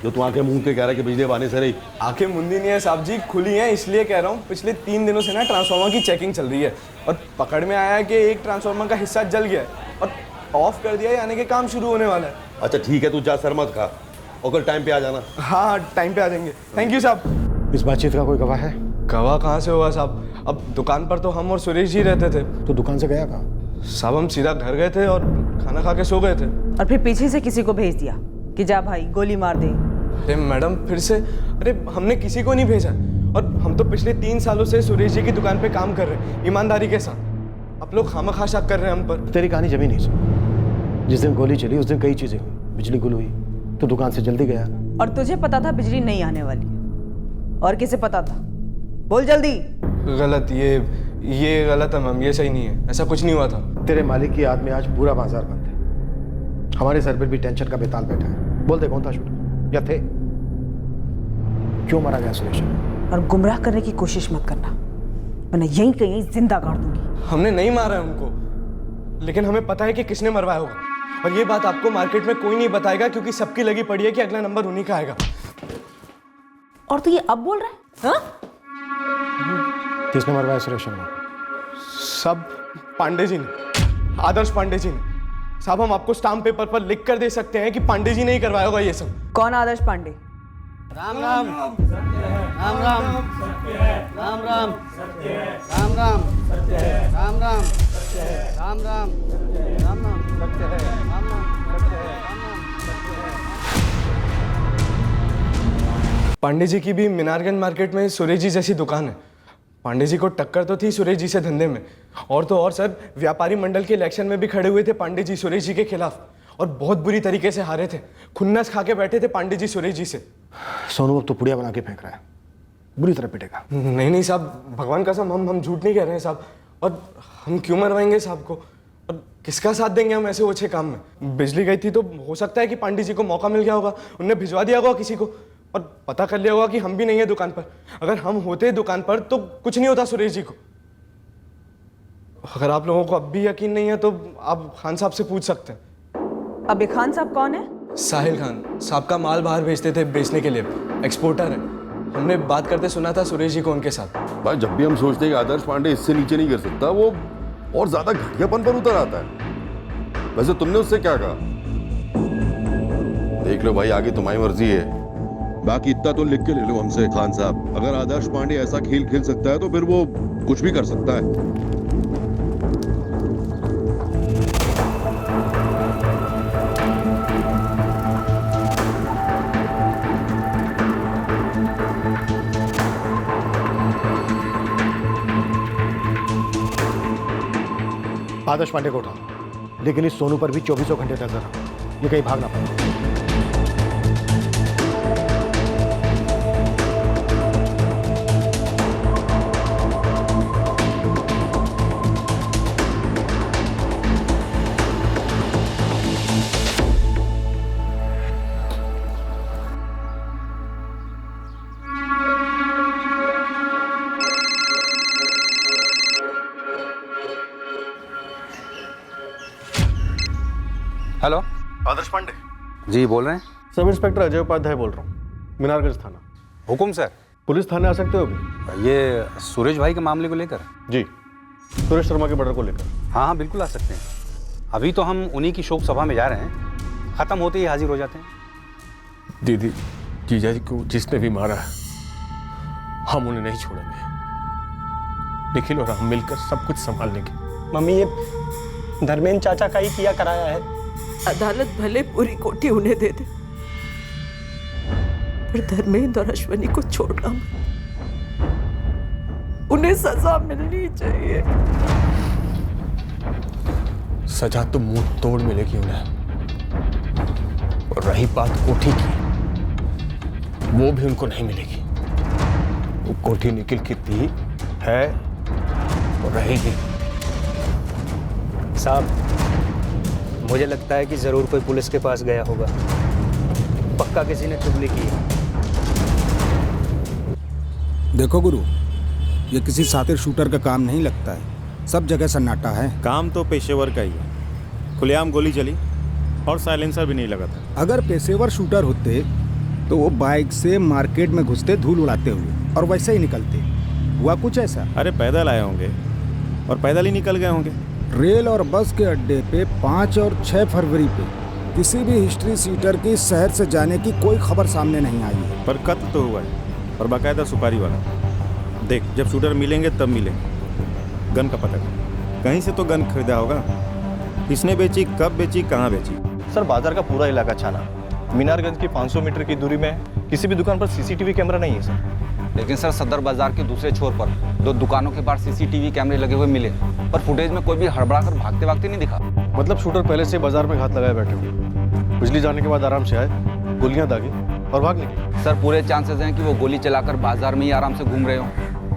जो तू आंखें मूंद के कह रहा है कि बिजली आने से रही। आंखें मुंदी नहीं है साहब जी, खुली हैं, इसलिए कह रहा हूँ। पिछले 3 दिनों से ना ट्रांसफार्मर की चेकिंग चल रही है और पकड़ में आया है कि एक ट्रांसफार्मर का हिस्सा जल गया है और ऑफ कर दिया, यानी कि काम शुरू होने वाला है। अच्छा ठीक है, तू जा सर मत खा और कल टाइम पे आ जाना। हाँ टाइम पे आ जाएंगे। थैंक यू साहब। इस बातचीत का कोई गवाह है? गवाह कहाँ से होगा साहब, अब दुकान पर तो हम और सुरेश जी रहते थे। तो दुकान से गया कहाँ? साहब हम सीधा घर गए थे और खाना खा के सो गए थे। और फिर पीछे से किसी को भेज दिया कि जा भाई गोली मार दे। अरे मैडम फिर से? अरे हमने किसी को नहीं भेजा, और हम तो पिछले 3 सालों से सुरेश जी की दुकान पे काम कर रहे हैं ईमानदारी के साथ। आप लोग खामखा शक कर रहे हैं हम पर। तेरी कहानी जमी नहीं सुन। जिस दिन गोली चली उस दिन कई चीजें हुई, बिजली गुल हुई तो दुकान से जल्दी गया। और तुझे पता था बिजली नहीं आने वाली, और किसे पता था? बोल जल्दी। गलत, ये गलत है मैम, ये सही नहीं है, ऐसा कुछ नहीं हुआ था। तेरे मालिक की याद में आज पूरा बाजार बंद है, हमारे सर पर भी टेंशन का बेताल बैठा है। बोल दे कौन था शूटर या थे? क्यों मारा गया सुरेश? और गुमराह करने की कोशिश मत करना, वरना यहीं कहीं जिंदा गाड़ दूंगी। हमने नहीं मारा है उनको, लेकिन हमें पता है कि किसने मरवाया होगा, और ये बात आपको मार्केट में कोई नहीं बताएगा क्योंकि सबकी लगी पड़ी है कि अगला नंबर उन्हीं का आएगा। और तू ये अब बोल रहा है? हाँ? किसने मरवाया सुरेश शर्मा? सब पांडे जी ने, आदर्श पांडे जी ने। साहब हम आपको स्टाम्प पेपर पर लिख कर दे सकते हैं कि पांडे जी ने ही करवाया होगा ये सब। कौन आदर्श पांडे? राम राम राम राम राम राम राम राम राम राम राम राम राम राम पांडे जी की भी मीनारगंज मार्केट में सुरेश जी जैसी दुकान है। पांडे जी को टक्कर तो थी सुरेश जी से धंधे में, और तो और सर व्यापारी मंडल के इलेक्शन में भी खड़े हुए थे पांडे जी सुरेश जी के खिलाफ, और बहुत बुरी तरीके से हारे थे। खुन्नस खा के बैठे थे पांडे जी सुरेश जी से। सोनू अब तो पुड़िया बना के फेंक रहा है, बुरी तरह पिटेगा। नहीं साहब, भगवान कसम हम झूठ नहीं कह रहे हैं साहब, और हम क्यों मरवाएंगे साहब को, और किसका साथ देंगे हम ऐसे ओछे काम में? बिजली गई थी तो हो सकता है कि पांडे जी को मौका मिल गया होगा, उनने भिजवा दिया होगा किसी को, और पता कर लिया होगा कि हम भी नहीं है दुकान पर। अगर हम होते दुकान पर तो कुछ नहीं होता सुरेश जी को। अगर आप लोगों को अब भी यकीन नहीं है तो आप खान साहब से पूछ सकते हैं। अब ये खान साहब कौन है? साहिल खान साहब का माल बाहर भेजते थे बेचने के लिए, एक्सपोर्टर है। हमने बात करते सुना था सुरेश जी को उनके साथ। भाई जब भी हम सोचते हैं कि आदर्श पांडे इससे नीचे नहीं कर सकता, वो और ज्यादा घटियापन पर उतर आता है। वैसे तुमने उससे क्या कहा? देख लो भाई, आगे तुम्हारी मर्जी है, बाकी इतना तो लिख के ले लो हमसे। खान साहब, अगर आदर्श पांडे ऐसा खेल खेल सकता है तो फिर वो कुछ भी कर सकता है। आदर्श पांडे को उठाओ, लेकिन इस सोनू पर भी 24 घंटे नजर रखो, ये कहीं भाग ना पाए। हेलो, आदर्श पांडे जी बोल रहे हैं? सब इंस्पेक्टर अजय उपाध्याय बोल रहा हूँ, मीनारगंज थाना। हुकुम सर। पुलिस थाने आ सकते हो अभी? ये सुरेश भाई के मामले को लेकर? जी, सुरेश शर्मा के मर्डर को लेकर। हाँ हाँ बिल्कुल आ सकते हैं। अभी तो हम उन्हीं की शोक सभा में जा रहे हैं, खत्म होते ही हाजिर हो जाते हैं। दीदी, जीजा जी को जिसने भी मारा है हम उन्हें नहीं छोड़ेंगे। निखिल और हम मिलकर सब कुछ संभाल लेंगे। मम्मी, ये धर्मेंद्र चाचा का ही किया कराया है। अदालत भले पूरी कोठी उन्हें दे दे, पर धर्मेंद्र और अश्वनी को छोड़ना मत। उन्हें सजा मिलनी चाहिए। सजा तो मुंह तोड़ मिलेगी उन्हें। और रही बात कोठी की, वो भी उनको नहीं मिलेगी। वो कोठी निखिल की थी, है और रहेगी। साहब, मुझे लगता है कि जरूर कोई पुलिस के पास गया होगा। पक्का किसी ने चुगली की है। देखो गुरु, ये किसी सातिर शूटर का काम नहीं लगता है। सब जगह सन्नाटा है। काम तो पेशेवर का ही है। खुलेआम गोली चली और साइलेंसर भी नहीं लगा था। अगर पेशेवर शूटर होते तो वो बाइक से मार्केट में घुसते धूल उड़ाते हुए और वैसे ही निकलते। हुआ कुछ ऐसा? अरे पैदल आए होंगे और पैदल ही निकल गए होंगे। रेल और बस के अड्डे पे 5 और 6 फरवरी पे किसी भी हिस्ट्री सीटर की शहर से जाने की कोई खबर सामने नहीं आई है। पर कत्ल तो हुआ है, और बाकायदा सुपारी वाला। देख, जब शूटर मिलेंगे तब मिलेंगे। गन का पता कर, कहीं से तो गन खरीदा होगा। किसने बेची, कब बेची, कहाँ बेची? सर, बाजार का पूरा इलाका छाना। मीनारगंज की 500 मीटर की दूरी में किसी भी दुकान पर सीसीटीवी कैमरा नहीं है सर। लेकिन सर, सदर बाजार के दूसरे छोर पर 2 दुकानों के पास सीसीटीवी कैमरे लगे हुए मिले, पर फुटेज में कोई भी हड़बड़ा कर भागते भागते नहीं दिखा। मतलब शूटर पहले से बाजार में घात लगाए बैठे हुए, बिजली जाने के बाद आराम से आए, गोलियां दागी और भाग निकले। सर, पूरे चांसेस हैं कि वो गोली चलाकर बाजार में ही आराम से घूम रहे हो।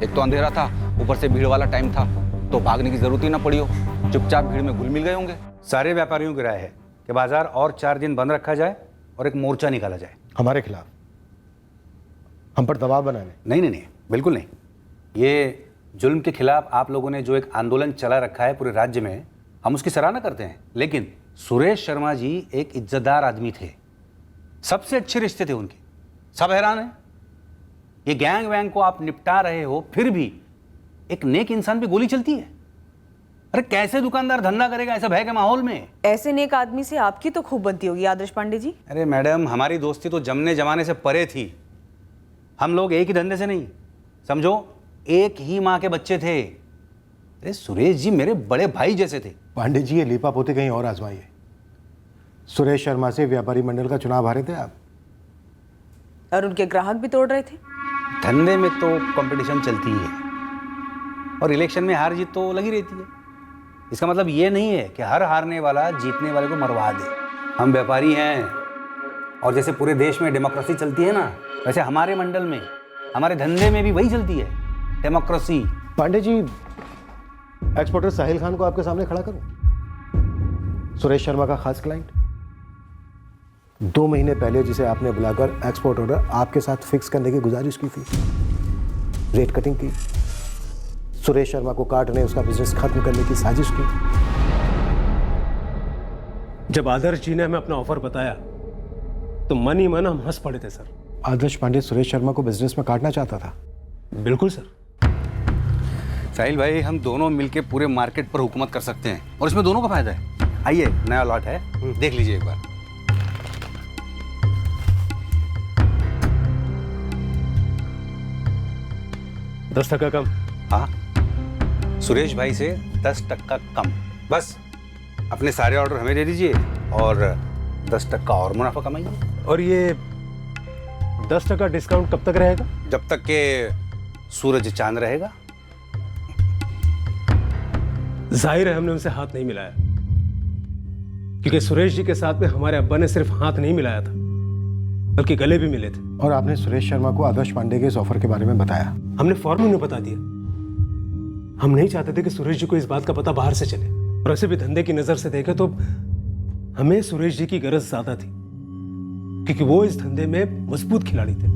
एक तो अंधेरा था, ऊपर से भीड़ वाला टाइम था, तो भागने की जरूरत ही ना पड़ी हो। चुपचाप भीड़ में घुल मिल गए होंगे। सारे व्यापारियों की राय है कि बाजार और 4 दिन बंद रखा जाए और एक मोर्चा निकाला जाए हमारे खिलाफ, हम पर दबाव बनाने। नहीं, बिल्कुल नहीं। ये जुल्म के खिलाफ आप लोगों ने जो एक आंदोलन चला रखा है पूरे राज्य में, हम उसकी सराहना करते हैं। लेकिन सुरेश शर्मा जी एक इज्जतदार आदमी थे, सबसे अच्छे रिश्ते थे उनके। सब हैरान हैं, ये गैंग वैंग को आप निपटा रहे हो, फिर भी एक नेक इंसान पे गोली चलती है। अरे कैसे दुकानदार धंधा करेगा ऐसा भय के माहौल में? ऐसे नेक आदमी से आपकी तो खूब बनती होगी आदर्श पांडे जी। अरे मैडम, हमारी दोस्ती तो जमने जमाने से परे थी। हम लोग एक ही धंधे से नहीं, समझो एक ही माँ के बच्चे थे। अरे सुरेश जी मेरे बड़े भाई जैसे थे। पांडे जी, ये लीपा पोती कहीं और आजमाइए। सुरेश शर्मा से व्यापारी मंडल का चुनाव हारे थे आप, और उनके ग्राहक भी तोड़ रहे थे। धंधे में तो कंपटीशन चलती ही है, और इलेक्शन में हार जीत तो लगी रहती है। इसका मतलब ये नहीं है कि हर हारने वाला जीतने वाले को मरवा दे। हम व्यापारी हैं, और जैसे पूरे देश में डेमोक्रेसी चलती है ना, वैसे हमारे मंडल में, हमारे धंधे में भी वही चलती है, डेमोक्रेसी। पांडे जी, एक्सपोर्टर साहिल खान को आपके सामने खड़ा करूं, सुरेश शर्मा का खास क्लाइंट। 2 महीने पहले जिसे आपने बुलाकर एक्सपोर्ट ऑर्डर आपके साथ फिक्स करने की गुजारिश की थी, रेट कटिंग की, सुरेश शर्मा को काटने, उसका बिजनेस खत्म करने की साजिश की। जब आदर्श जी ने हमें अपना ऑफर बताया तो मन ही मन हम हंस पड़े थे सर। आदर्श पांडे सुरेश शर्मा को बिजनेस में काटना चाहता था। बिल्कुल सर। साहिल भाई, हम दोनों मिलके पूरे मार्केट पर हुकूमत कर सकते हैं, और इसमें दोनों का फायदा है। आइए, नया लॉट है, देख लीजिए एक बार। $10 कम। हाँ, सुरेश भाई से 10% कम। बस अपने सारे ऑर्डर हमें दे दीजिए और 10% और मुनाफा कमाइए। और ये 10% डिस्काउंट कब तक रहेगा? जब तक के सूरज चांद रहेगा। जाहिर है हमने उनसे हाथ नहीं मिलाया, क्योंकि सुरेश जी के साथ में हमारे अब्बा ने सिर्फ हाथ नहीं मिलाया था, बल्कि गले भी मिले थे। और आपने सुरेश शर्मा को आदर्श पांडे के इस ऑफर के बारे में बताया? हमने फौरन उन्हें बता दिया। हम नहीं चाहते थे कि सुरेश जी को इस बात का पता बाहर से चले, और ऐसे भी धंधे की नजर से देखें तो हमें सुरेश जी की गरज ज्यादा थी, क्योंकि वो इस धंधे में मजबूत खिलाड़ी थे।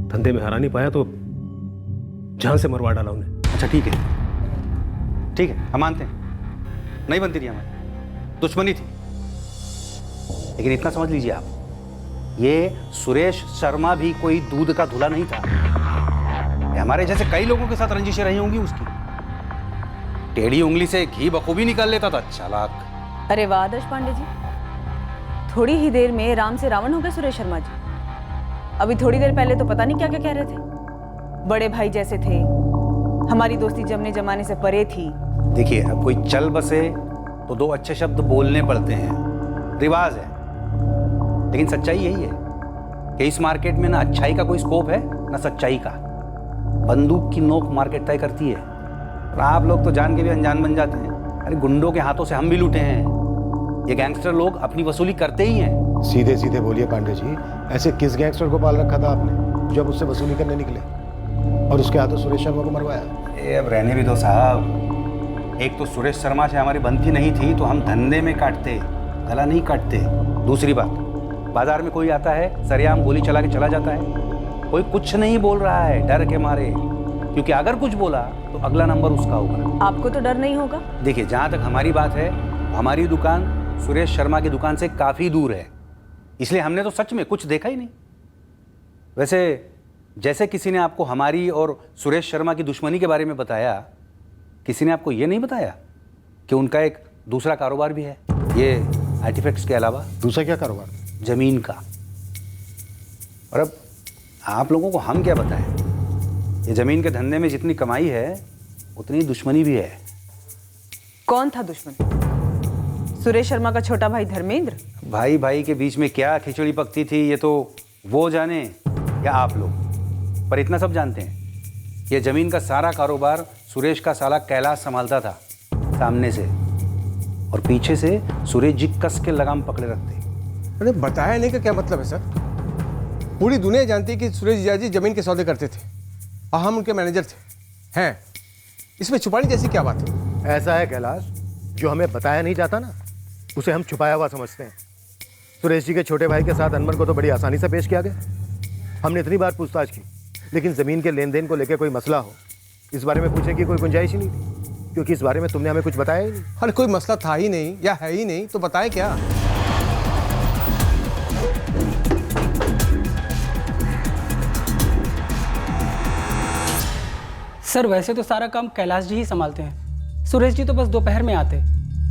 धंधे में हरा नहीं पाया तो जान से मरवा डाला उन्हें। अच्छा ठीक है, हम मानते हैं नहीं बनती थी, हमारी दुश्मनी थी, लेकिन इतना समझ लीजिए आप, ये सुरेश शर्मा भी कोई दूध का धुला नहीं था। हमारे जैसे कई लोगों के साथ रंजिशें रही होंगी उसकी। टेढ़ी उंगली से घी बखूबी निकाल लेता था, चालाक। अरे वाह आदर्श पांडे जी, थोड़ी ही देर में राम से रावण हो गए सुरेश शर्मा जी। अभी थोड़ी देर पहले तो पता नहीं क्या क्या कह रहे थे, बड़े भाई जैसे थे, हमारी दोस्ती जमने जमाने से परे थी। देखिए, अब कोई चल बसे तो 2 अच्छे शब्द बोलने पड़ते हैं, रिवाज है। लेकिन सच्चाई यही है कि इस मार्केट में ना अच्छाई का कोई स्कोप है ना सच्चाई का। बंदूक की नोक मार्केट तय करती है, और आप लोग तो जान के भी अनजान बन जाते हैं। अरे गुंडों के हाथों से हम भी लूटे हैं। ये गैंगस्टर लोग अपनी वसूली करते ही हैं। सीधे सीधे बोलिए पांडे जी, ऐसे किस गैंगस्टर को पाल रखा था आपने जब उससे वसूली करने निकले और उसके हाथों सुरेश शर्मा को मरवाया? अब रहने भी दो साहब। एक तो सुरेश शर्मा से हमारी बनती नहीं थी तो हम धंधे में काटते, गला नहीं काटते। दूसरी बात, बाजार में कोई आता है सरेआम गोली चला के चला जाता है, कोई कुछ नहीं बोल रहा है डर के मारे, क्योंकि अगर कुछ बोला तो अगला नंबर उसका होगा। आपको तो डर नहीं होगा? देखिए, जहाँ तक हमारी बात है, हमारी दुकान सुरेश शर्मा की दुकान से काफ़ी दूर है, इसलिए हमने तो सच में कुछ देखा ही नहीं। वैसे जैसे किसी ने आपको हमारी और सुरेश शर्मा की दुश्मनी के बारे में बताया, किसी ने आपको ये नहीं बताया कि उनका एक दूसरा कारोबार भी है, ये आर्टिफैक्ट्स के अलावा। दूसरा क्या कारोबार? जमीन का। और अब आप लोगों को हम क्या बताएं, ये जमीन के धंधे में जितनी कमाई है उतनी दुश्मनी भी है। कौन था दुश्मन? सुरेश शर्मा का छोटा भाई धर्मेंद्र? भाई भाई के बीच में क्या खिचड़ी पकती थी ये तो वो जाने या आप लोग, पर इतना सब जानते हैं, ये जमीन का सारा कारोबार सुरेश का साला कैलाश संभालता था, सामने से, और पीछे से सुरेश जी कस के लगाम पकड़े रखते। अरे बताया नहीं का क्या मतलब है सर? पूरी दुनिया जानती है कि सुरेश जीजा जी जमीन के सौदे करते थे और हम उनके मैनेजर थे। हैं, इसमें छुपाने जैसी क्या बात है? ऐसा है कैलाश, जो हमें बताया नहीं जाता ना, उसे हम छुपाया हुआ समझते हैं। सुरेश जी के छोटे भाई के साथ अनमन को तो बड़ी आसानी से पेश किया गया। हमने इतनी बार पूछताछ की, लेकिन ज़मीन के लेन देन को लेकर कोई मसला हो, इस बारे में पूछने की कोई गुंजाइश ही नहीं थी, क्योंकि इस बारे में तुमने हमें कुछ बताया ही नहीं। अरे कोई मसला था ही नहीं या है ही नहीं तो बताए क्या? सर वैसे तो सारा काम कैलाश जी ही संभालते हैं, सुरेश जी तो बस दोपहर में आते,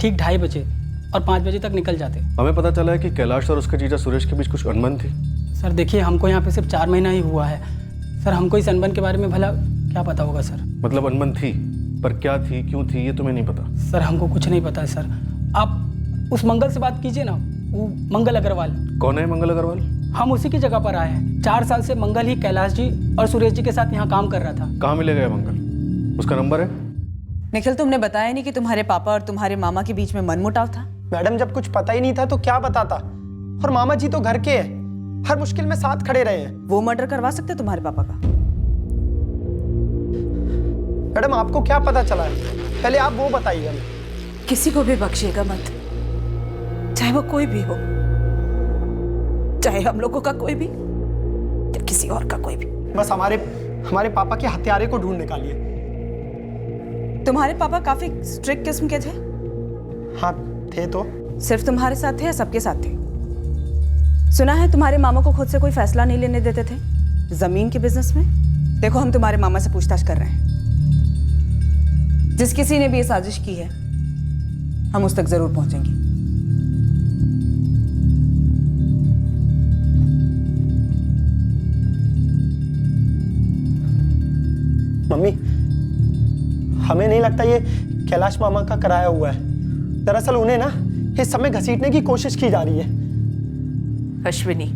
ठीक 2:30 बजे, और 5 बजे तक निकल जाते। हमें पता चला है कि कैलाश और उसके जीजा सुरेश के बीच कुछ अनबन थी। सर देखिए, हमको यहाँ पे सिर्फ 4 महीना ही हुआ है सर, हमको इस अनबन के बारे में भला क्या पता होगा सर। मतलब अनबन थी, पर क्या थी, क्यों थी, ये तुम्हें नहीं पता? सर हमको कुछ नहीं पता है सर, आप उस मंगल से बात कीजिए ना, वो मंगल अग्रवाल। कौन है मंगल अग्रवाल? हम उसी की जगह पर आए हैं। 4 साल से मंगल ही कैलाश जी और सुरेश जी के साथ यहाँ काम कर रहा था। कहाँ मिलेगा ये मंगल? उसका नंबर है? निखिल, तुमने बताया नहीं कि तुम्हारे पापा और तुम्हारे मामा के बीच में मनमुटाव था? मैडम, जब कुछ पता ही नहीं था तो क्या बताता, और मामा जी तो घर के हैं, हर मुश्किल में साथ खड़े रहे हैं। वो मर्डर करवा सकते तुम्हारे पापा का? मैडम आपको क्या पता चला है, पहले आप वो बताइए हमें। किसी को भी बख्शिएगा मत, चाहे वो कोई भी हो, चाहे हम लोगों का कोई भी या किसी और का कोई भी। बस हमारे पापा के हत्यारे को ढूंढ निकालिए। तुम्हारे पापा काफी स्ट्रिक्ट किस्म के थे? हाँ थे। तो सिर्फ तुम्हारे साथ थे या सबके साथ थे? सुना है तुम्हारे मामा को खुद से कोई फैसला नहीं लेने देते थे जमीन के बिजनेस में। देखो, हम तुम्हारे मामा से पूछताछ कर रहे हैं, जिस किसी ने भी ये साजिश की है हम उस तक जरूर पहुंचेंगे। मम्मी, हमें नहीं लगता ये कैलाश मामा का कराया हुआ है। दरअसल उन्हें ना इस समय घसीटने की कोशिश की जा रही है। अश्विनी,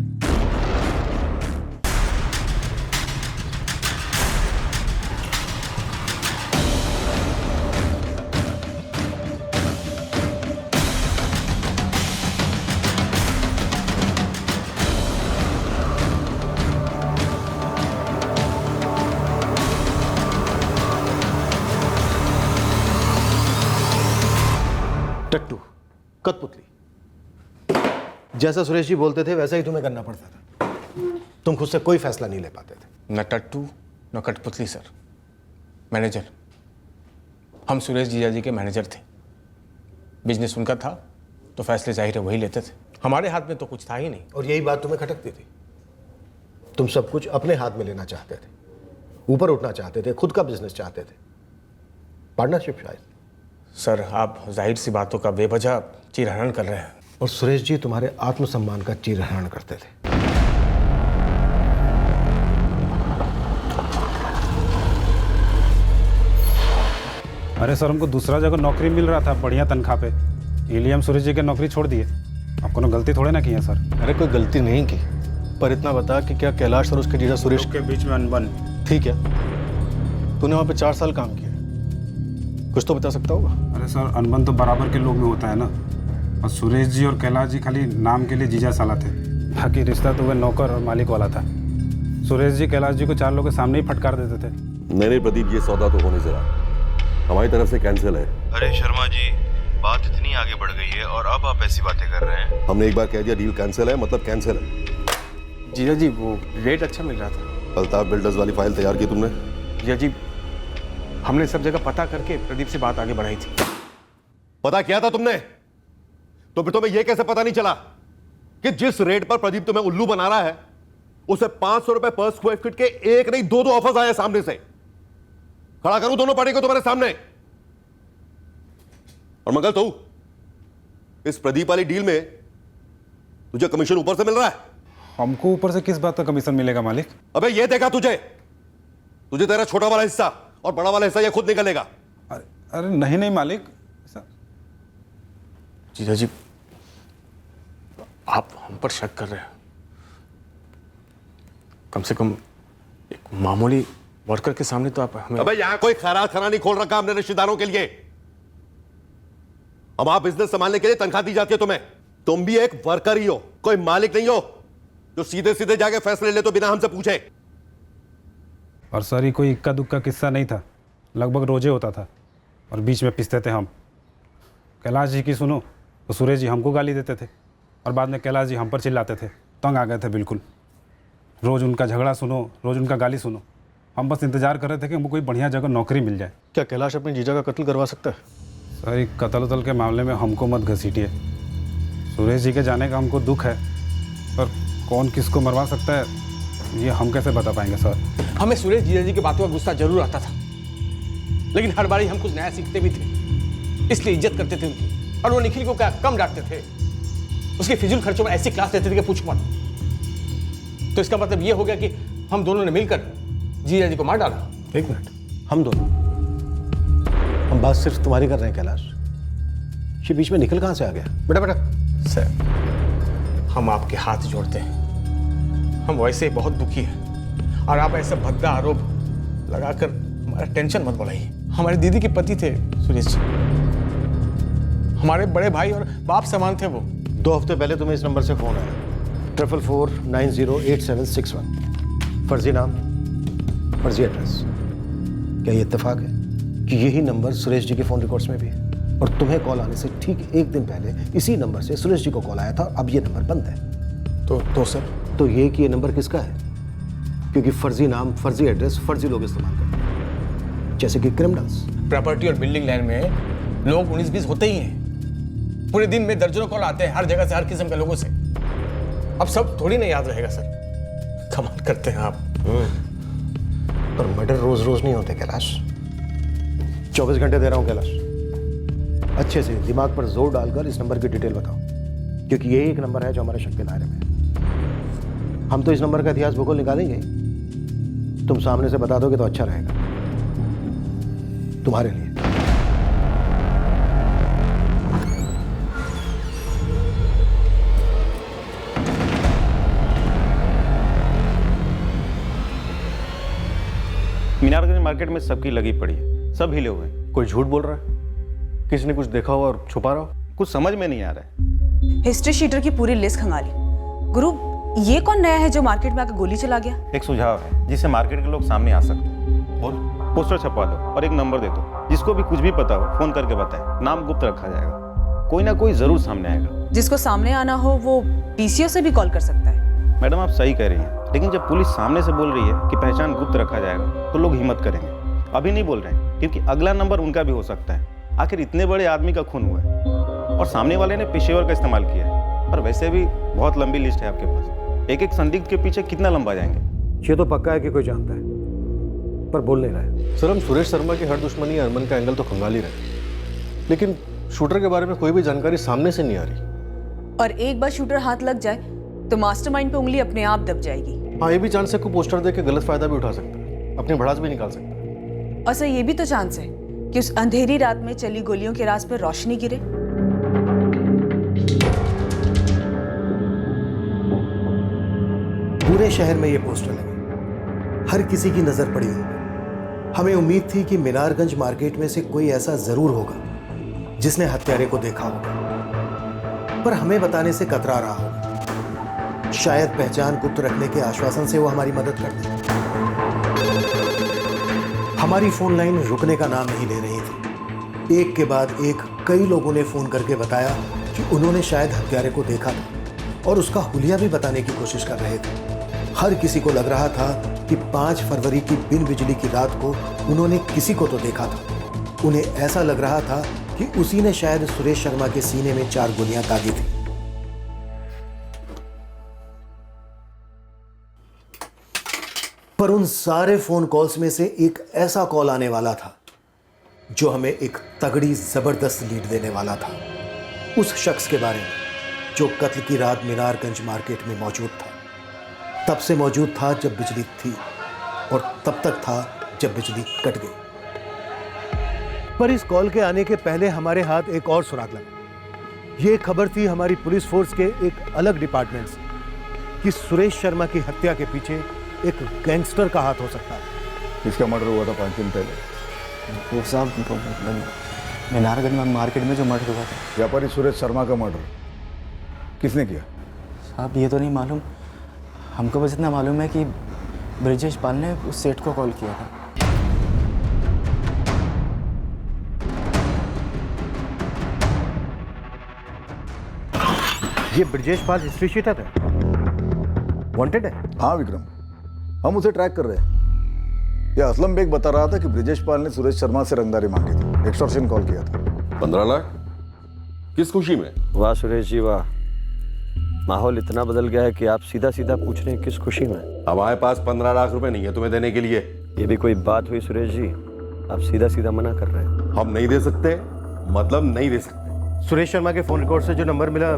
टट्टू, कठपुतली, जैसा सुरेश जी बोलते थे वैसा ही तुम्हें करना पड़ता था। तुम खुद से कोई फैसला नहीं ले पाते थे। न टट्टू न कठपुतली सर, मैनेजर। हम सुरेश जीजा जी के मैनेजर थे, बिजनेस उनका था तो फैसले जाहिर है वही लेते थे, हमारे हाथ में तो कुछ था ही नहीं। और यही बात तुम्हें खटकती थी, तुम सब कुछ अपने हाथ में लेना चाहते थे, ऊपर उठना चाहते थे, खुद का बिजनेस चाहते थे, पार्टनरशिप शायद। सर आप जाहिर सी बातों का बेवजह चीरहरण कर रहे हैं। और सुरेश जी तुम्हारे आत्मसम्मान का चीरहरण करते थे। अरे सर, हमको दूसरा जगह नौकरी मिल रहा था बढ़िया तनख्वाह पे, इसलिए हम सुरेश जी की नौकरी छोड़ दिए। आपको गलती थोड़े ना की है सर। अरे कोई गलती नहीं की, पर इतना बता कि क्या कैलाश और उसके जीजा सुरेश के बीच में अनबन ठीक है? तूने वहाँ पे 4 साल काम किया, कुछ तो बता सकता होगा? अरे सर, अनबन तो बराबर के लोग में होता है ना। और सुरेश जी और कैलाश जी खाली नाम के लिए जीजा साला थे, बाकी रिश्ता तो वह नौकर और मालिक वाला था। सुरेश जी कैलाश जी को 4 लोग के सामने ही फटकार देते थे। नहीं प्रदीप, ये सौदा तो होने से रहा, हमारी तरफ से कैंसिल है। अरे शर्मा जी, बात इतनी आगे बढ़ गई है और अब आप ऐसी बातें कर रहे हैं। हमने एक बार कह दिया डील कैंसिल है, मतलब कैंसिल है। जीजा जी, वो रेट अच्छा मिल रहा था। अल्ताफ बिल्डर्स वाली फाइल तैयार की तुमने? जीजा जी, हमने सब जगह पता करके प्रदीप से बात आगे बढ़ाई थी। पता किया था तुमने? तो फिर तुम्हें यह कैसे पता नहीं चला कि जिस रेट पर प्रदीप तुम्हें उल्लू बना रहा है उसे 500 रुपए पर स्क्वायर फीट के एक नहीं 2 ऑफर्स आए सामने से। खड़ा करूं दोनों पार्टी को तुम्हारे सामने। और मंगल, तो इस प्रदीप वाली डील में तुझे कमीशन ऊपर से मिल रहा है? हमको ऊपर से किस बात का कमीशन मिलेगा मालिक? अबे ये देखा तुझे तेरा छोटा वाला हिस्सा और बड़ा वाला हिस्सा ये खुद निकलेगा। अरे नहीं नहीं मालिक। जीजा जी, आप हम पर शक कर रहे हैं। कम से कम एक मामूली वर्कर के सामने तो आप हमें। अबे यहां कोई खैरात खाना नहीं खोल रखा हमने रिश्तेदारों के लिए। अब आप बिजनेस संभालने के लिए तनख्वाह दी जाती है तुम्हें। तुम भी एक वर्कर ही हो, कोई मालिक नहीं हो जो सीधे सीधे जाके फैसले ले तो बिना हमसे पूछे। और सर, ये कोई इक्का दुक्का किस्सा नहीं था, लगभग रोजे होता था और बीच में पिसते थे हम। कैलाश जी की सुनो तो सुरेश जी हमको गाली देते थे और बाद में कैलाश जी हम पर चिल्लाते थे। तंग आ गए थे बिल्कुल। रोज़ उनका झगड़ा सुनो, रोज़ उनका गाली सुनो। हम बस इंतजार कर रहे थे कि हमको कोई बढ़िया जगह नौकरी मिल जाए। क्या कैलाश अपने जीजा का कत्ल करवा सकता है? सर, एक कत्ल उतल के मामले में हमको मत घसीटिए। सुरेश जी के जाने का हमको दुख है, पर कौन किसको मरवा सकता है ये हम कैसे बता पाएंगे सर? हमें सुरेश जीजा जी की बातों का गुस्सा जरूर आता था, लेकिन हर बारी हम कुछ नया सीखते भी थे, इसलिए इज्जत करते थे उनकी। और वो निखिल को क्या कम डांटते थे, उसके फिजूल खर्चों में ऐसी क्लास देते थे कि पूछ मत। तो इसका मतलब ये हो गया कि हम दोनों ने मिलकर जीजा जी को मार डाला। एक मिनट, हम दोनों? हम बात सिर्फ तुम्हारी कर रहे हैं कैलाश, ये बीच में निकल कहां से आ गया? बेटा सर, हम आपके हाथ जोड़ते हैं। हम वैसे ही बहुत दुखी हैं और आप ऐसा भद्दा आरोप लगाकर हमारा टेंशन मत बढ़ाइए। हमारी दीदी के पति थे सुरेश जी, हमारे बड़े भाई और बाप समान थे वो। 2 हफ्ते पहले तुम्हें इस नंबर से फोन आया, 44490871। फर्जी नाम, फर्जी एड्रेस। क्या ये इत्तेफाक है कि यही नंबर सुरेश जी के फोन रिकॉर्ड्स में भी है? और तुम्हें कॉल आने से ठीक 1 दिन पहले इसी नंबर से सुरेश जी को कॉल आया था। अब ये नंबर बंद है। तो सर, तो ये कि ये नंबर किसका है? क्योंकि फर्जी नाम, फर्जी एड्रेस फर्जी लोग इस्तेमाल करते हैं, जैसे कि क्रिमिनल्स। प्रॉपर्टी और बिल्डिंग लाइन में लोग 19-20 होते ही हैं। पूरे दिन में दर्जनों कॉल आते हैं हर जगह से, हर किस्म के लोगों से। अब सब थोड़ी ना याद रहेगा सर। कमाल करते हैं आप। पर मर्डर रोज रोज नहीं होते कैलाश। 24 घंटे दे रहा हूं कैलाश, अच्छे से दिमाग पर जोर डालकर इस नंबर की डिटेल बताओ, क्योंकि यही एक नंबर है जो हमारे शक के दायरे में है। हम तो इस नंबर का इतिहास भूगोल निकालेंगे, तुम सामने से बता दोगे तो अच्छा रहेगा तुम्हारे लिए। मीनारगंज मार्केट में सबकी लगी पड़ी है, सब हिले हुए हैं। कोई झूठ बोल रहा है? किसी ने कुछ देखा हुआ और छुपा रहा हो? कुछ समझ में नहीं आ रहा है। हिस्ट्री शीटर की पूरी लिस्ट खंगाली। गुरु, ये कौन नया है जो मार्केट में आकर गोली चला गया? एक सुझाव है जिससे मार्केट के लोग सामने आ सकते हैं। और पोस्टर छपवा दो और एक नंबर दे दो, जिसको भी कुछ भी पता हो फोन करके बताए। नाम गुप्त रखा जाएगा, कोई ना कोई जरूर सामने आएगा। जिसको सामने आना हो वो पीसीओ से भी कॉल कर सकता है। मैडम, आप सही कह रही हैं, लेकिन जब पुलिस सामने से बोल रही है कि पहचान गुप्त रखा जाएगा तो लोग हिम्मत करेंगे। अभी नहीं बोल रहे हैं क्योंकि अगला नंबर उनका भी हो सकता है। आखिर इतने बड़े आदमी का खून हुआ है और सामने वाले ने पेशेवर का इस्तेमाल किया है। और वैसे भी बहुत लंबी लिस्ट है आपके पास, एक एक संदिग्ध के पीछे कितना लंबा जाएंगे? ये तो पक्का है कि कोई जानता है, पर बोल नहीं रहा है। सर, हम सुरेश शर्मा की हर दुश्मनी अरमान का एंगल तो खंगाल ही रहे, लेकिन शूटर के बारे में कोई भी जानकारी सामने से नहीं आ रही। और एक बार शूटर हाथ लग जाए तो मास्टरमाइंड पे उंगली अपने आप दब जाएगी। हाँ, ये भी चांस है को पोस्टर देख के गलत फायदा भी उठा सकता है, अपनी भड़ास भी निकाल सकता है। और सर, ये भी तो चांस है कि उस अंधेरी रात में चली गोलियों के राज पर रोशनी गिरे। पूरे शहर में ये पोस्टर लगे, हर किसी की नजर पड़ी होगी। हमें उम्मीद थी कि मीनारगंज मार्केट में से कोई ऐसा जरूर होगा जिसने हत्यारे को देखा होगा, पर हमें बताने से कतरा रहा होगा। शायद पहचान गुप्त रखने के आश्वासन से वो हमारी मदद कर दे। हमारी फोन लाइन रुकने का नाम नहीं ले रही थी। एक के बाद एक कई लोगों ने फोन करके बताया कि उन्होंने शायद हत्यारे को देखा था और उसका हुलिया भी बताने की कोशिश कर रहे थे। हर किसी को लग रहा था कि 5 फरवरी की बिन बिजली की रात को उन्होंने किसी को तो देखा था। उन्हें ऐसा लग रहा था कि उसी ने शायद सुरेश शर्मा के सीने में 4 गोलियां दागी थी। पर उन सारे फोन कॉल्स में से एक ऐसा कॉल आने वाला था जो हमें एक तगड़ी जबरदस्त लीड देने वाला था, उस शख्स के बारे में जो कत्ल की रात मीनारगंज मार्केट में मौजूद था। तब से मौजूद था जब बिजली थी और तब तक था जब बिजली कट गई। पर इस कॉल के आने के पहले हमारे हाथ एक और सुराग लगा। ये खबर थी हमारी पुलिस फोर्स के एक अलग डिपार्टमेंट से कि सुरेश शर्मा की हत्या के पीछे एक गैंगस्टर का हाथ हो सकता है। इसका मर्डर हुआ था 5 दिन पहले। वो साहब मीनारगंज मार्केट में जो मर्डर हुआ था, व्यापारी सुरेश शर्मा का मर्डर किसने किया? साहब ये तो नहीं मालूम। हमको बस इतना मालूम है कि ब्रिजेश पाल ने उस सेठ को कॉल किया था। ये ब्रिजेश पाल हिस्ट्री शीटर है, वांटेड है। हाँ विक्रम, हम उसे ट्रैक कर रहे हैं। यह असलम बेग बता रहा था कि ब्रिजेश पाल ने सुरेश शर्मा से रंगदारी मांगी थी, एक्सटॉर्शन कॉल किया था। 15 लाख? किस खुशी में? वाह सुरेश जी वाह, माहौल इतना बदल गया है कि आप सीधा सीधा पूछ रहे हैं किस खुशी में। हमारे पास 15 लाख रुपए नहीं है तुम्हें देने के लिए। ये भी कोई बात हुई सुरेश जी? आप सीधा सीधा मना कर रहे हैं। हम नहीं दे सकते, मतलब नहीं दे सकते। सुरेश शर्मा के फोन रिकॉर्ड से जो नंबर मिला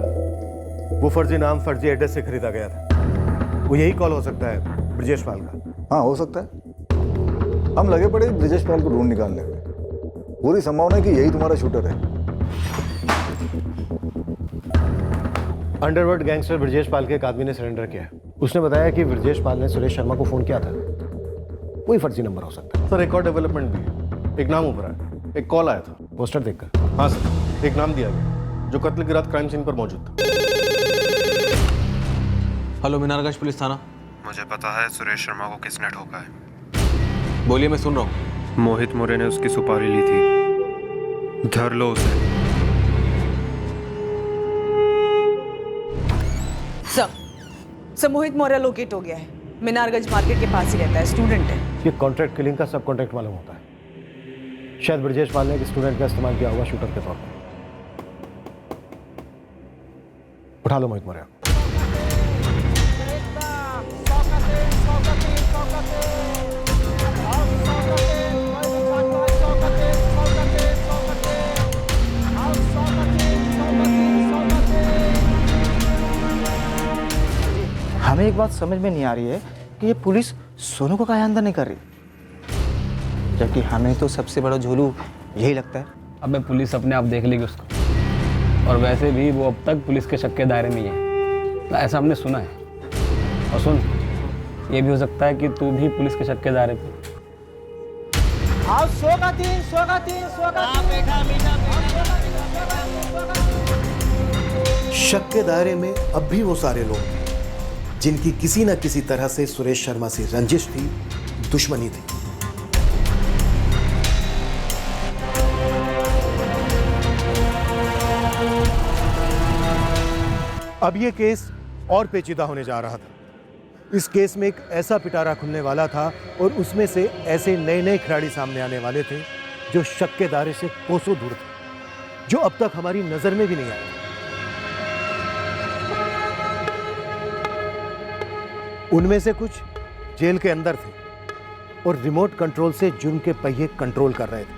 वो फर्जी नाम फर्जी एड्रेस से खरीदा गया था। वो यही कॉल हो सकता है ब्रिजेश पाल का। हाँ हो सकता है। हम लगे पड़े ब्रिजेश पाल को ढूंढ निकालने में। पूरी संभावना है कि यही तुम्हारा शूटर है। अंडरवर्ल्ड गैंगस्टर ब्रिजेश पाल के एक आदमी ने सरेंडर किया है। उसने बताया कि ब्रिजेश पाल ने सुरेश शर्मा को फोन किया था। कोई फर्जी नंबर हो सकता है। सर एक और डेवलपमेंट भी है। एक नाम उभरा है, एक कॉल आया था। पोस्टर देखकर? हाँ सर, एक नाम दिया गया जो कत्ल की रात क्राइम सीन पर मौजूद था। हेलो मीनारगंज पुलिस थाना। मुझे पता है सुरेश शर्मा को किसने ठोका है। बोलिए, मैं सुन रहा हूँ। मोहित मोरे ने उसकी सुपारी ली थी, धर लो उसे। सर मोहित मौर्य लोकेट हो गया है। मीनारगंज मार्केट के पास ही रहता है, स्टूडेंट है। ये कॉन्ट्रैक्ट किलिंग का सब कॉन्ट्रैक्ट मालूम होता है। शायद ब्रिजेश पाल ने एक स्टूडेंट का इस्तेमाल किया होगा शूटर के तौर पर। उठा लो मोहित मौर्य। हमें एक बात समझ में नहीं आ रही है कि ये पुलिस सोनू को काहे अंदर नहीं कर रही, जबकि हमें तो सबसे बड़ा झोलू यही लगता है। अबे पुलिस अपने आप देख लेगी उसको, और वैसे भी वो अब तक पुलिस के शक के दायरे में ही है, ऐसा हमने सुना है। और सुन, ये भी हो सकता है कि तू भी पुलिस के शक के दायरे पे। शक के दायरे में अब भी वो सारे लोग हैं जिनकी किसी न किसी तरह से सुरेश शर्मा से रंजिश थी, दुश्मनी थी। अब ये केस और पेचीदा होने जा रहा था। इस केस में एक ऐसा पिटारा खुलने वाला था और उसमें से ऐसे नए नए खिलाड़ी सामने आने वाले थे जो शक के दायरे से कोसों दूर थे, जो अब तक हमारी नजर में भी नहीं आए। उनमें से कुछ जेल के अंदर थे और रिमोट कंट्रोल से जुर्म के पहिए कंट्रोल कर रहे थे,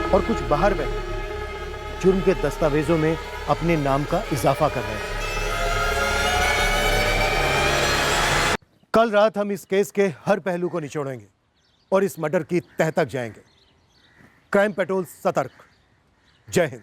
और कुछ बाहर बैठे जुर्म के दस्तावेजों में अपने नाम का इजाफा कर रहे थे। कल रात हम इस केस के हर पहलू को निचोड़ेंगे और इस मर्डर की तह तक जाएंगे। क्राइम पेट्रोल सतर्क। जय हिंद।